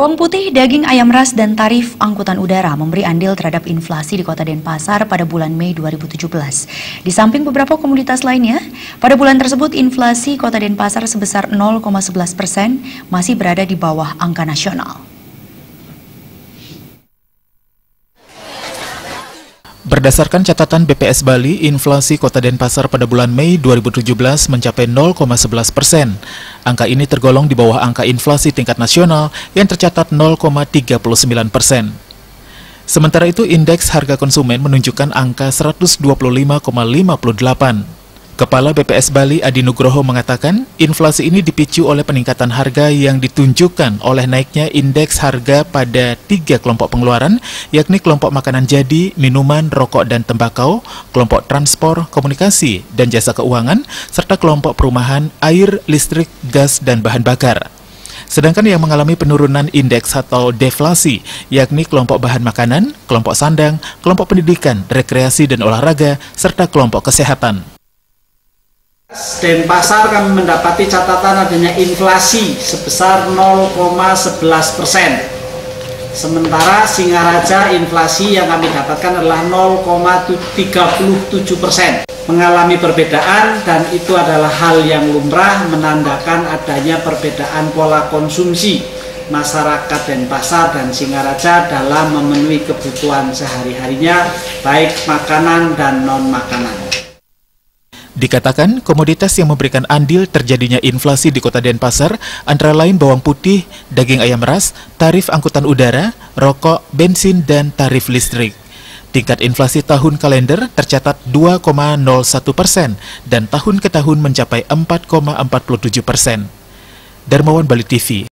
Bawang putih, daging ayam ras, dan tarif angkutan udara memberi andil terhadap inflasi di Kota Denpasar pada bulan Mei 2017. Di samping beberapa komoditas lainnya, pada bulan tersebut inflasi Kota Denpasar sebesar 0,11% masih berada di bawah angka nasional. Berdasarkan catatan BPS Bali, inflasi Kota Denpasar pada bulan Mei 2017 mencapai 0,11%. Angka ini tergolong di bawah angka inflasi tingkat nasional yang tercatat 0,39%. Sementara itu, indeks harga konsumen menunjukkan angka 125,58. Kepala BPS Bali Adi Nugroho mengatakan, inflasi ini dipicu oleh peningkatan harga yang ditunjukkan oleh naiknya indeks harga pada 3 kelompok pengeluaran, yakni kelompok makanan jadi, minuman, rokok dan tembakau, kelompok transport, komunikasi, dan jasa keuangan, serta kelompok perumahan, air, listrik, gas, dan bahan bakar. Sedangkan yang mengalami penurunan indeks atau deflasi, yakni kelompok bahan makanan, kelompok sandang, kelompok pendidikan, rekreasi dan olahraga, serta kelompok kesehatan. Denpasar kami mendapati catatan adanya inflasi sebesar 0,11%. Sementara Singaraja inflasi yang kami dapatkan adalah 0,37%. Mengalami perbedaan dan itu adalah hal yang lumrah, menandakan adanya perbedaan pola konsumsi masyarakat Denpasar dan Singaraja dalam memenuhi kebutuhan sehari-harinya, baik makanan dan non-makanan. Dikatakan, komoditas yang memberikan andil terjadinya inflasi di Kota Denpasar antara lain bawang putih, daging ayam ras, tarif angkutan udara, rokok, bensin, dan tarif listrik. Tingkat inflasi tahun kalender tercatat 2,01% dan tahun ke tahun mencapai 4,47%. Darmawan Bali TV.